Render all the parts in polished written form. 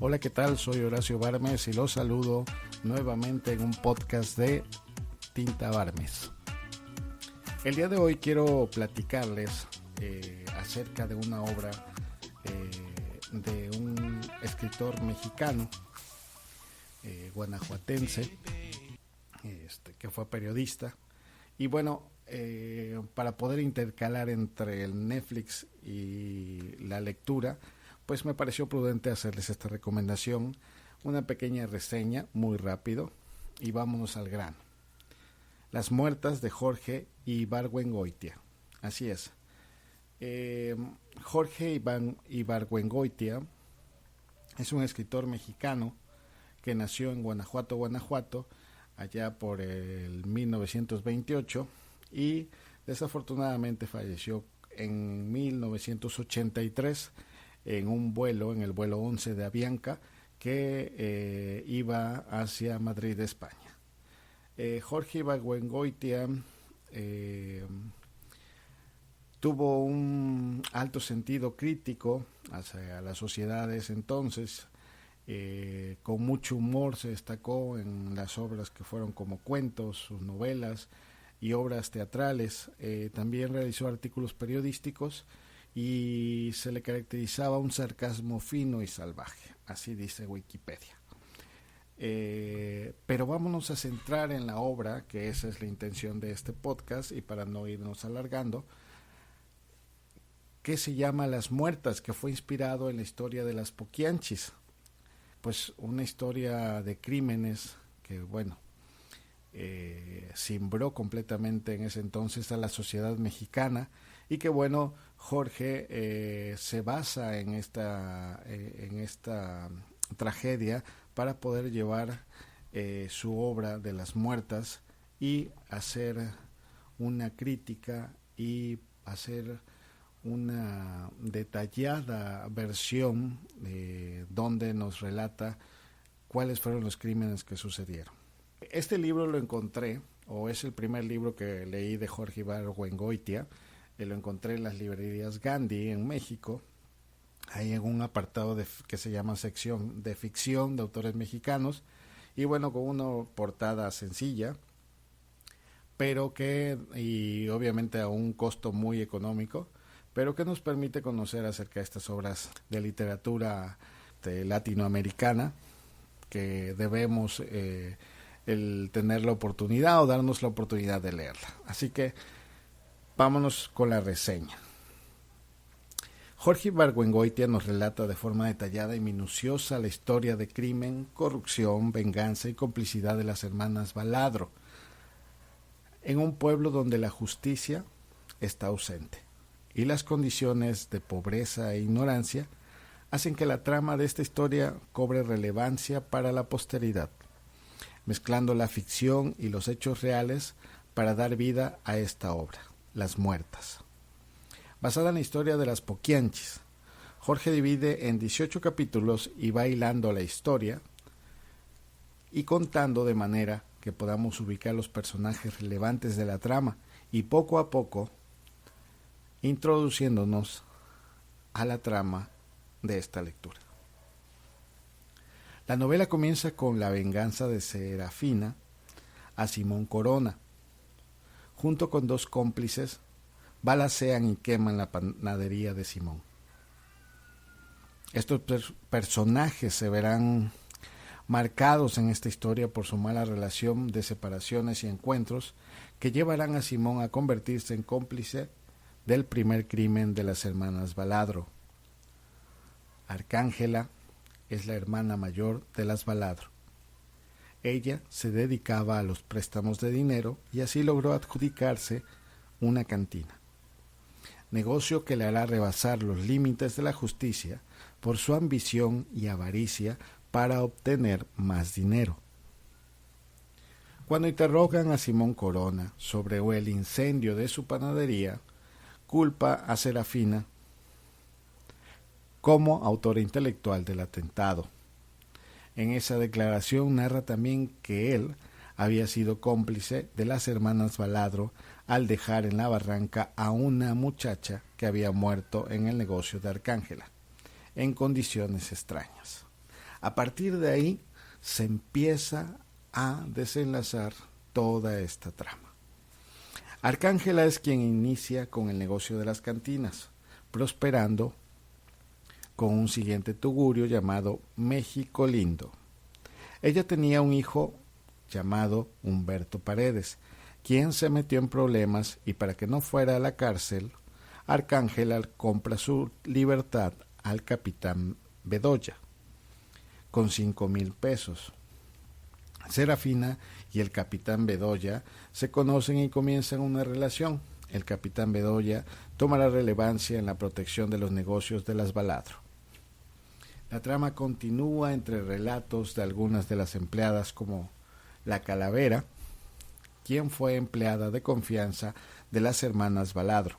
Hola, ¿qué tal? Soy Horacio Barmes y los saludo nuevamente en un podcast de Tinta Barmes. El día de hoy quiero platicarles acerca de una obra de un escritor mexicano, guanajuatense, que fue periodista. Y bueno, para poder intercalar entre el Netflix y la lectura, pues me pareció prudente hacerles esta recomendación, una pequeña reseña muy rápido y vámonos al grano. Las muertas de Jorge Ibargüengoitia. Así es. Jorge Ibargüengoitia es un escritor mexicano que nació en Guanajuato, allá por el 1928 y desafortunadamente falleció en 1983 en el vuelo 11 de Avianca que iba hacia Madrid, España. Jorge Ibargüengoitia tuvo un alto sentido crítico hacia las sociedades entonces. Con mucho humor se destacó en las obras que fueron como cuentos, sus novelas y obras teatrales. También realizó artículos periodísticos y se le caracterizaba un sarcasmo fino y salvaje, así dice Wikipedia. Pero vámonos a centrar en la obra, que esa es la intención de este podcast, y para no irnos alargando, que se llama Las Muertas, que fue inspirado en la historia de las Poquianchis, pues una historia de crímenes que, bueno, cimbró completamente en ese entonces a la sociedad mexicana y que, bueno, Jorge se basa en esta tragedia para poder llevar su obra de Las Muertas y hacer una crítica y hacer una detallada versión donde nos relata cuáles fueron los crímenes que sucedieron. Este libro lo encontré, o es el primer libro que leí de Jorge Ibargüengoitia, lo encontré en las librerías Gandhi en México, ahí en un apartado que se llama sección de ficción de autores mexicanos, y bueno, con una portada sencilla, pero y obviamente a un costo muy económico, pero que nos permite conocer acerca de estas obras de literatura latinoamericana que debemos el tener la oportunidad o darnos la oportunidad de leerla. Así que vámonos con la reseña. Jorge Ibargüengoitia nos relata de forma detallada y minuciosa la historia de crimen, corrupción, venganza y complicidad de las hermanas Baladro, en un pueblo donde la justicia está ausente y las condiciones de pobreza e ignorancia hacen que la trama de esta historia cobre relevancia para la posteridad, mezclando la ficción y los hechos reales para dar vida a esta obra, Las Muertas. Basada en la historia de las Poquianchis, Jorge divide en 18 capítulos y va hilando la historia y contando de manera que podamos ubicar los personajes relevantes de la trama y poco a poco introduciéndonos a la trama de esta lectura. La novela comienza con la venganza de Serafina a Simón Corona. Junto con dos cómplices, balacean y queman la panadería de Simón. Estos personajes se verán marcados en esta historia por su mala relación de separaciones y encuentros que llevarán a Simón a convertirse en cómplice del primer crimen de las hermanas Baladro. Arcángela es la hermana mayor de las Baladro. Ella se dedicaba a los préstamos de dinero y así logró adjudicarse una cantina, negocio que le hará rebasar los límites de la justicia por su ambición y avaricia para obtener más dinero. Cuando interrogan a Simón Corona sobre el incendio de su panadería, culpa a Serafina como autora intelectual del atentado. En esa declaración narra también que él había sido cómplice de las hermanas Baladro al dejar en la barranca a una muchacha que había muerto en el negocio de Arcángela, en condiciones extrañas. A partir de ahí se empieza a desenlazar toda esta trama. Arcángela es quien inicia con el negocio de las cantinas, prosperando con un siguiente tugurio llamado México Lindo. Ella tenía un hijo llamado Humberto Paredes, quien se metió en problemas y para que no fuera a la cárcel, Arcángela compra su libertad al capitán Bedoya con 5,000 pesos. Serafina y el capitán Bedoya se conocen y comienzan una relación. El capitán Bedoya tomará relevancia en la protección de los negocios de las Baladro. La trama continúa entre relatos de algunas de las empleadas como la Calavera, quien fue empleada de confianza de las hermanas Baladro.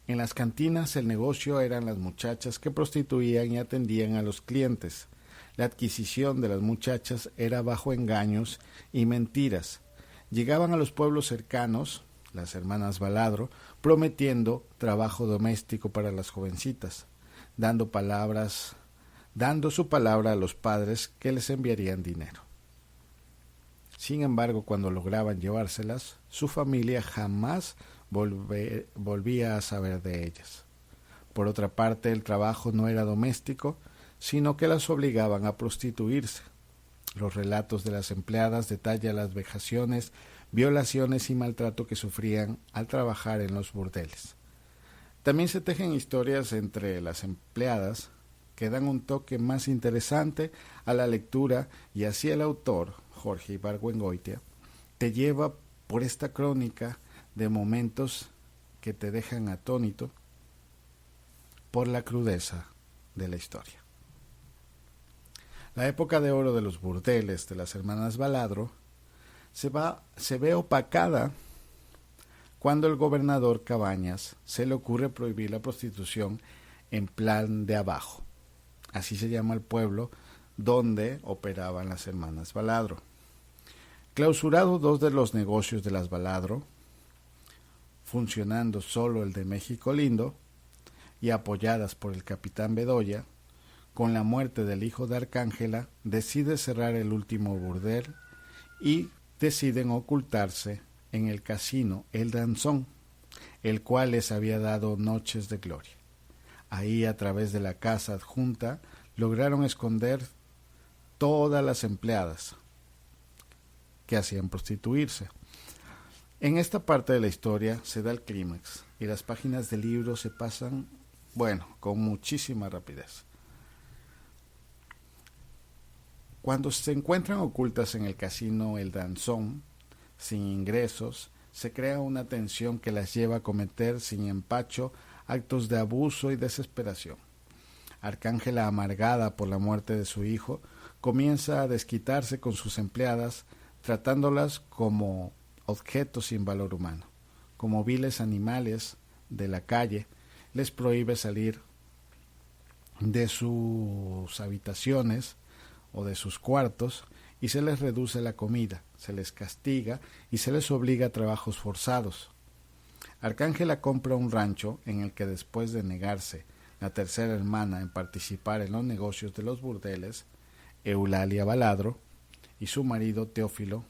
En las cantinas el negocio eran las muchachas que prostituían y atendían a los clientes. La adquisición de las muchachas era bajo engaños y mentiras. Llegaban a los pueblos cercanos, las hermanas Baladro, prometiendo trabajo doméstico para las jovencitas, dando su palabra a los padres que les enviarían dinero. Sin embargo, cuando lograban llevárselas, su familia jamás volvía a saber de ellas. Por otra parte, el trabajo no era doméstico, sino que las obligaban a prostituirse. Los relatos de las empleadas detallan las vejaciones, violaciones y maltrato que sufrían al trabajar en los burdeles. También se tejen historias entre las empleadas que dan un toque más interesante a la lectura y así el autor, Jorge Ibargüengoitia, te lleva por esta crónica de momentos que te dejan atónito por la crudeza de la historia. La época de oro de los burdeles de las hermanas Baladro se ve opacada cuando el gobernador Cabañas se le ocurre prohibir la prostitución en Plan de Abajo. Así se llama el pueblo donde operaban las hermanas Baladro. Clausurados 2 de los negocios de las Baladro, funcionando solo el de México Lindo, y apoyadas por el capitán Bedoya, con la muerte del hijo de Arcángela, decide cerrar el último burdel y deciden ocultarse en el casino El Danzón, el cual les había dado noches de gloria. Ahí, a través de la casa adjunta, lograron esconder todas las empleadas que hacían prostituirse. En esta parte de la historia se da el clímax y las páginas del libro se pasan, con muchísima rapidez. Cuando se encuentran ocultas en el casino El Danzón, sin ingresos, se crea una tensión que las lleva a cometer sin empacho actos de abuso y desesperación. Arcángela, amargada por la muerte de su hijo, comienza a desquitarse con sus empleadas, tratándolas como objetos sin valor humano, como viles animales de la calle. Les prohíbe salir de sus habitaciones o de sus cuartos y se les reduce la comida, se les castiga y se les obliga a trabajos forzados. Arcángela compra un rancho en el que, después de negarse la tercera hermana en participar en los negocios de los burdeles, Eulalia Baladro y su marido Teófilo,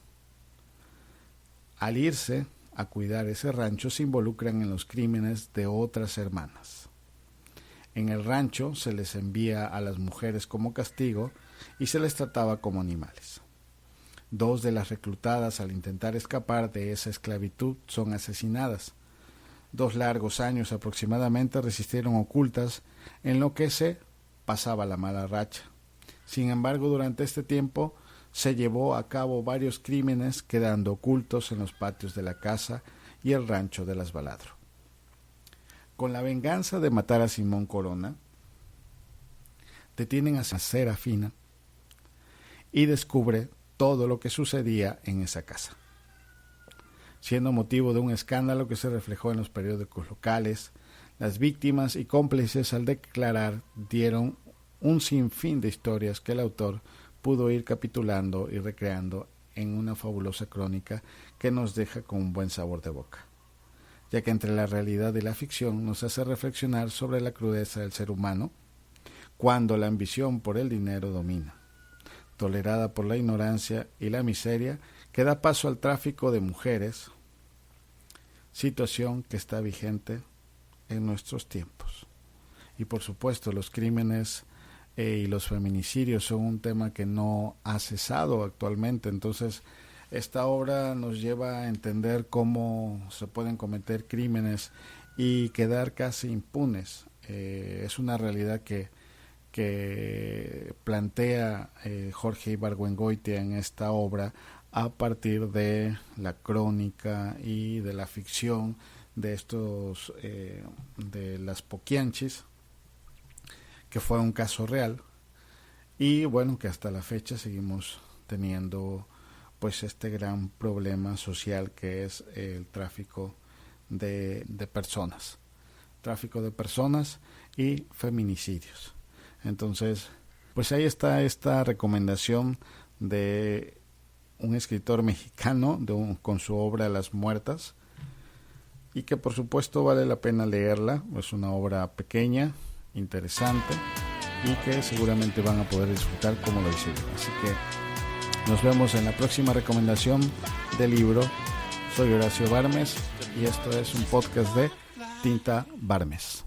al irse a cuidar ese rancho, se involucran en los crímenes de otras hermanas. En el rancho se les envía a las mujeres como castigo y se les trataba como animales. 2 de las reclutadas, al intentar escapar de esa esclavitud, son asesinadas. 2 largos años aproximadamente resistieron ocultas en lo que se pasaba la mala racha. Sin embargo, durante este tiempo se llevó a cabo varios crímenes, quedando ocultos en los patios de la casa y el rancho de las Baladro. Con la venganza de matar a Simón Corona, detienen a Serafina y descubre todo lo que sucedía en esa casa, siendo motivo de un escándalo que se reflejó en los periódicos locales. Las víctimas y cómplices, al declarar, dieron un sinfín de historias que el autor pudo ir capitulando y recreando en una fabulosa crónica que nos deja con un buen sabor de boca, ya que entre la realidad y la ficción nos hace reflexionar sobre la crudeza del ser humano, cuando la ambición por el dinero domina, tolerada por la ignorancia y la miseria, que da paso al tráfico de mujeres, situación que está vigente en nuestros tiempos. Y por supuesto los crímenes y los feminicidios son un tema que no ha cesado actualmente. Entonces esta obra nos lleva a entender cómo se pueden cometer crímenes y quedar casi impunes. Es una realidad que plantea Jorge Ibargüengoitia en esta obra a partir de la crónica y de la ficción de estos de las Poquianchis, que fue un caso real, y bueno, que hasta la fecha seguimos teniendo pues este gran problema social que es el tráfico de personas y feminicidios. Entonces, pues ahí está esta recomendación de un escritor mexicano con su obra Las Muertas, y que por supuesto vale la pena leerla. Es una obra pequeña, interesante, y que seguramente van a poder disfrutar como lo hice yo. Así que nos vemos en la próxima recomendación del libro. Soy Horacio Barmes y esto es un podcast de Tinta Barmes.